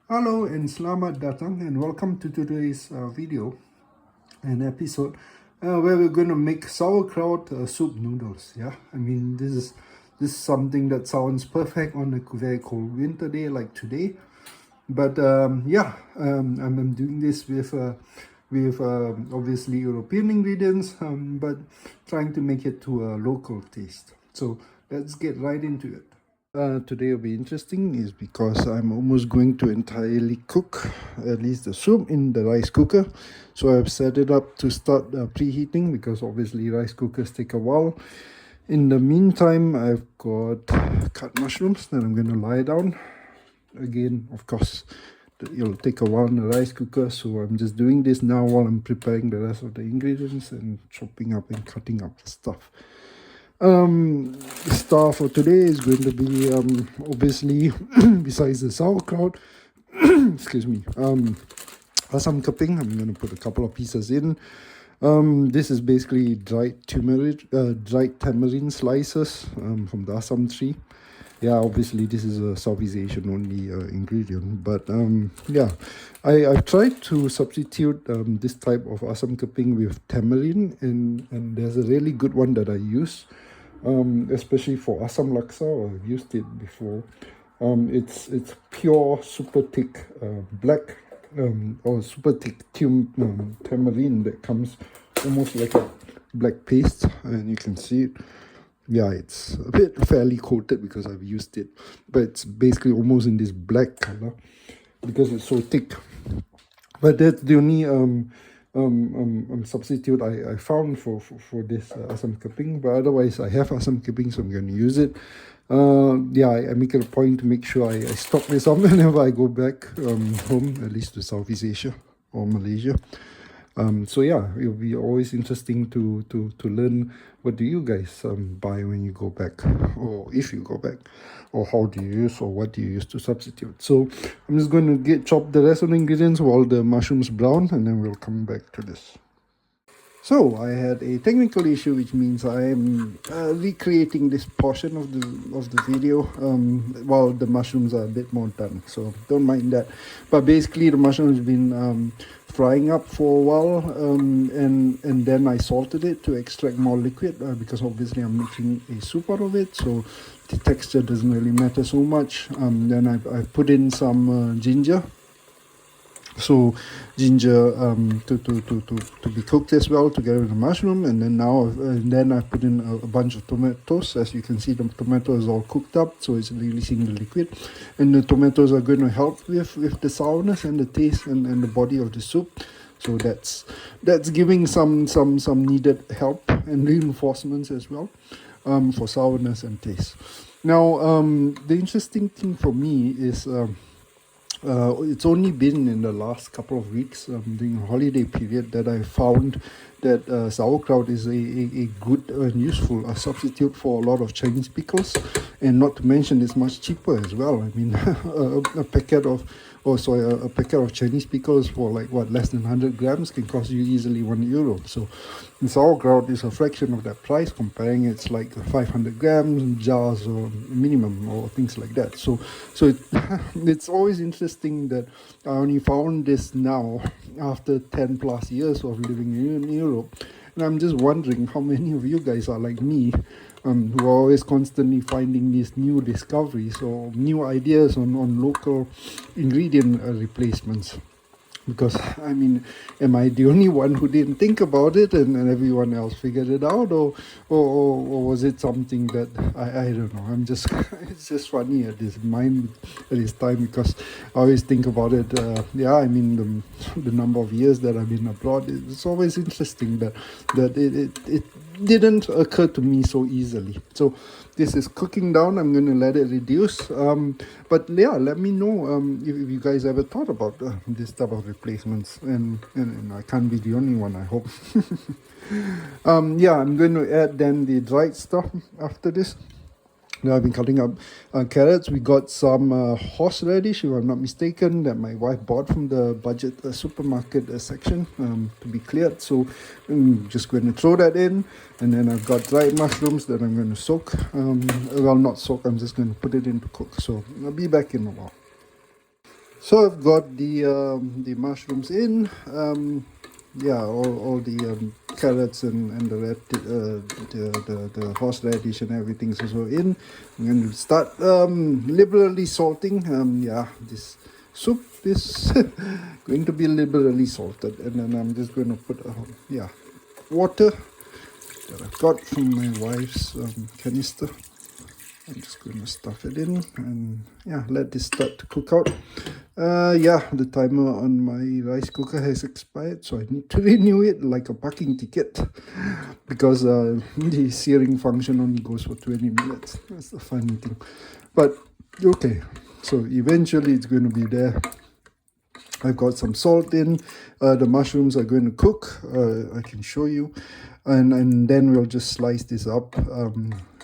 Hello and selamat datang and welcome to today's video and episode where we're going to make sauerkraut soup noodles. Yeah, I mean this is something that sounds perfect on a very cold winter day like today. But I'm doing this with obviously European ingredients, but trying to make it to a local taste. So let's get right into it. Today will be interesting is because I'm almost going to entirely cook at least the soup in the rice cooker. So I've set it up to start preheating because obviously rice cookers take a while. In the meantime, I've got cut mushrooms that I'm going to lie down. Again, of course, it'll take a while in the rice cooker, so I'm just doing this now while I'm preparing the rest of the ingredients and chopping up and cutting up the stuff. The star for today is going to be obviously besides the sauerkraut, excuse me, asam keping. I'm going to put a couple of pieces in. This is basically dried tamarind slices from the asam tree. Yeah, obviously this is a Southeast Asian only ingredient, but I've tried to substitute this type of asam keping with tamarind, and there's a really good one that I use, especially for asam laksa. I've used it before. It's pure super thick black or super thick tamarind that comes almost like a black paste, and you can see it. Yeah, it's a bit fairly coated because I've used it, but it's basically almost in this black color because it's so thick. But that's the only substitute I found for this asam keping. But otherwise, I have asam keping, so I'm going to use it. I make it a point to make sure I stock this up whenever I go back home, at least to Southeast Asia or Malaysia. It'll be always interesting to learn what do you guys buy when you go back, or if you go back, or how do you use, or what do you use to substitute. So I'm just going to chop the rest of the ingredients while the mushrooms brown, and then we'll come back to this. So I had a technical issue, which means I am recreating this portion of the video while the mushrooms are a bit more done. So don't mind that. But basically, the mushrooms have been frying up for a while, and then I salted it to extract more liquid because obviously I'm making a soup out of it. So the texture doesn't really matter so much. Then I put in some ginger. So ginger to be cooked as well together with the mushroom, and then I put in a bunch of tomatoes. As you can see, the tomato is all cooked up, so it's releasing the liquid, and the tomatoes are going to help with the sourness and the taste and the body of the soup. So that's giving some needed help and reinforcements as well for sourness and taste. Now the interesting thing for me is it's only been in the last couple of weeks during the holiday period that I found that sauerkraut is a good and useful substitute for a lot of Chinese pickles, and not to mention it's much cheaper as well. I mean, a packet of Chinese pickles for less than 100 grams can cost you easily €1. So sauerkraut is a fraction of that price, comparing it's like 500 grams jars or minimum or things like that. So it's always interesting that I only found this now after 10 plus years of living in Europe, and I'm just wondering how many of you guys are like me, who are always constantly finding these new discoveries or new ideas on local ingredient replacements. Because, I mean, am I the only one who didn't think about it and everyone else figured it out? Or was it something that, I don't know, it's just funny at this time, because I always think about it. The number of years that I've been abroad, it's always interesting that it didn't occur to me so easily. So this is cooking down. I'm going to let it reduce. But yeah, let me know if you guys ever thought about this type of replacements. And I can't be the only one, I hope. I'm going to add then the dried stuff after this. Now I've been cutting up carrots. We got some horseradish, if I'm not mistaken, that my wife bought from the budget supermarket section to be cleared. So I'm just going to throw that in. And then I've got dried mushrooms that I'm going to soak. Not soak, I'm just going to put it in to cook. So I'll be back in a while. So I've got the mushrooms in. Yeah, all the carrots and the the horseradish and everything's also in. I'm going to start liberally salting. Yeah, this soup is going to be liberally salted, and then I'm just going to put yeah, water that I've got from my wife's canister. I'm just going to stuff it in and yeah, let this start to cook out. Yeah, the timer on my rice cooker has expired, so I need to renew it like a parking ticket because the searing function only goes for 20 minutes. That's the funny thing. But okay, so eventually it's going to be there. I've got some salt in. The mushrooms are going to cook. I can show you. And then we'll just slice this up,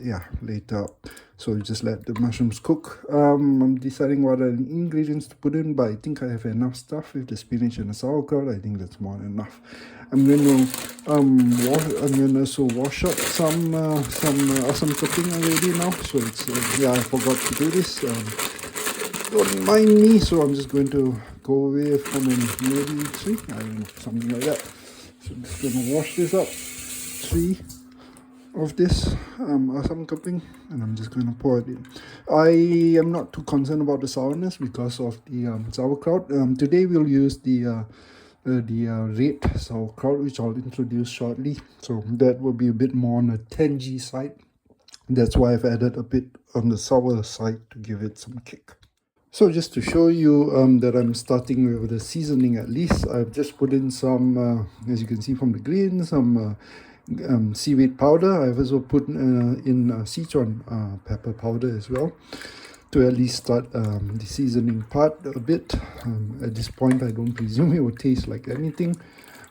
yeah, later up. So just let the mushrooms cook. I'm deciding what are the ingredients to put in, but I think I have enough stuff with the spinach and the sauerkraut. I think that's more than enough. I'm going to also wash up some asam cooking already now. So it's yeah, I forgot to do this. Don't mind me, so I'm just going to go with maybe 3, I don't know, something like that. So I'm just going to wash this up, 3 of this asam cupping, and I'm just going to pour it in. I am not too concerned about the sourness because of the sauerkraut. Today we'll use the red sauerkraut, which I'll introduce shortly. So that will be a bit more on the tangy side. That's why I've added a bit on the sour side to give it some kick. So just to show you that I'm starting with the seasoning at least, I've just put in some, as you can see from the green, some seaweed powder. I've also put in Sichuan pepper powder as well to at least start the seasoning part a bit. At this point, I don't presume it will taste like anything.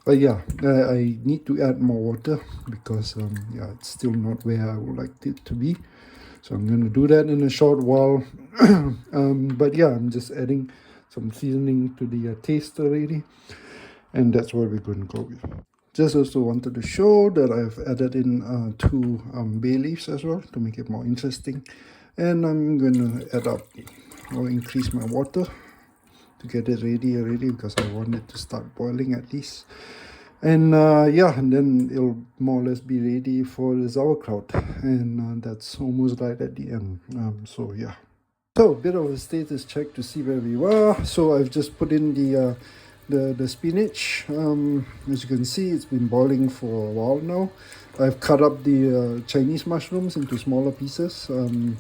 But yeah, I need to add more water because yeah, it's still not where I would like it to be. So I'm going to do that in a short while. But yeah, I'm just adding some seasoning to the taste already. And that's what we're going to go with. Just also wanted to show that I've added in 2 bay leaves as well to make it more interesting. And I'm going to add up or increase my water to get it ready already because I want it to start boiling at least. And yeah, and then it'll more or less be ready for the sauerkraut, and that's almost right at the end. So yeah, so a bit of a status check to see where we were. So I've just put in the spinach. As you can see, it's been boiling for a while now. I've cut up the Chinese mushrooms into smaller pieces and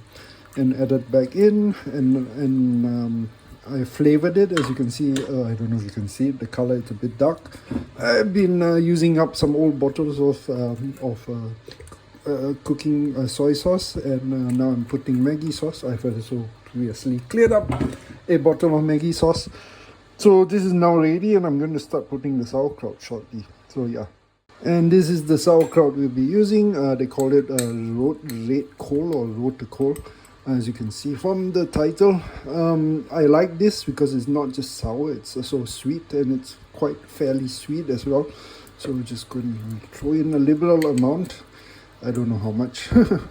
added back in, and I flavored it. As you can see, I don't know if you can see it, the color is a bit dark. I've been using up some old bottles of cooking soy sauce, and now I'm putting Maggi sauce. I've also previously cleared up a bottle of Maggi sauce. So this is now ready, and I'm going to start putting the sauerkraut shortly. So yeah. And this is the sauerkraut we'll be using. They call it red coal or rote coal. As you can see from the title, I like this because it's not just sour, it's also sweet, and it's quite fairly sweet as well. So we're just going to throw in a liberal amount. I don't know how much,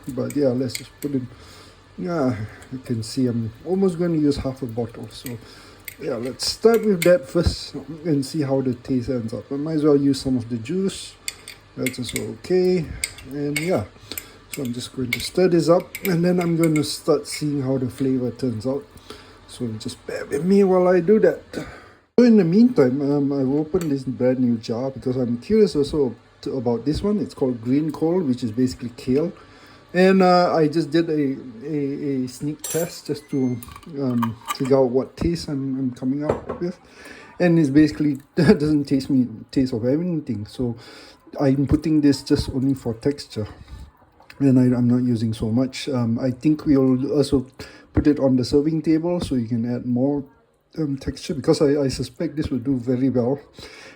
but yeah, let's just put in. Yeah, you can see I'm almost going to use half a bottle. So yeah, let's start with that first and see how the taste ends up. I might as well use some of the juice. That's also okay. And yeah. So I'm just going to stir this up, and then I'm going to start seeing how the flavor turns out. So just bear with me while I do that. So in the meantime, I've opened this brand new jar because I'm curious also about this one. It's called green coal, which is basically kale. And I just did a sneak test just to figure out what taste I'm coming up with. And it's basically doesn't taste of anything. So I'm putting this just only for texture. And I'm not using so much. I think we'll also put it on the serving table so you can add more texture, because I suspect this will do very well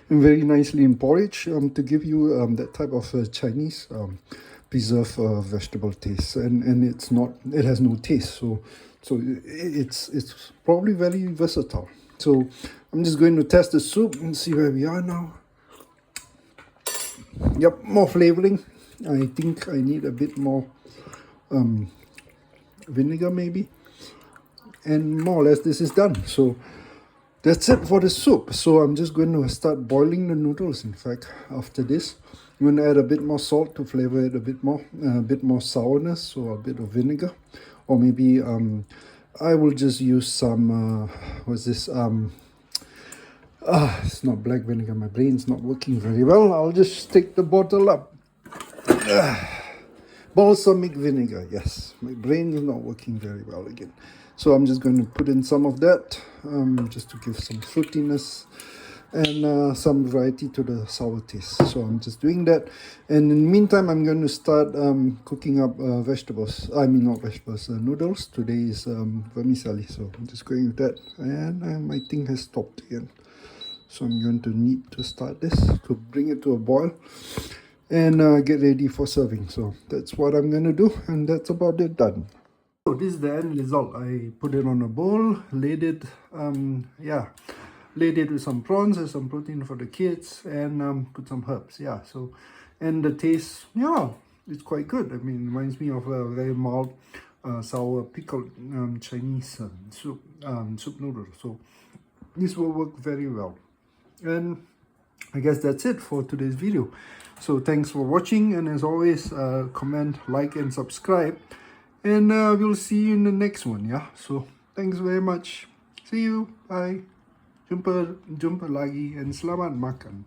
and very nicely in porridge to give you that type of Chinese preserved vegetable taste. And it has no taste, so it's probably very versatile. So I'm just going to test the soup and see where we are now. Yep, more flavoring. I think I need a bit more vinegar maybe, and more or less this is done. So That's it for the soup. So I'm just going to start boiling the noodles. In fact, after this, I'm going to add a bit more salt to flavor it a bit more sourness, so a bit of vinegar, or maybe I will just use some what's this it's not black vinegar. My brain's not working very well. I'll just take the bottle up. Balsamic vinegar, yes. My brain is not working very well again. So I'm just going to put in some of that, just to give some fruitiness and some variety to the sour taste. So I'm just doing that. And in the meantime, I'm going to start cooking up vegetables. I mean, not vegetables, noodles. Today is vermicelli, so I'm just going with that. And my thing has stopped again. So I'm going to need to start this to bring it to a boil and get ready for serving. So that's what I'm going to do, and that's about it done. So this is the end result. I put it on a bowl, laid it, laid it with some prawns and some protein for the kids, and put some herbs. Yeah, so, and the taste, yeah, it's quite good. I mean, it reminds me of a very mild, sour pickled Chinese soup noodle. So this will work very well. And I guess that's it for today's video. So thanks for watching, and as always, comment, like and subscribe, and we'll see you in the next one. Yeah, so thanks very much. See you. Bye. Jumpa lagi and selamat makan.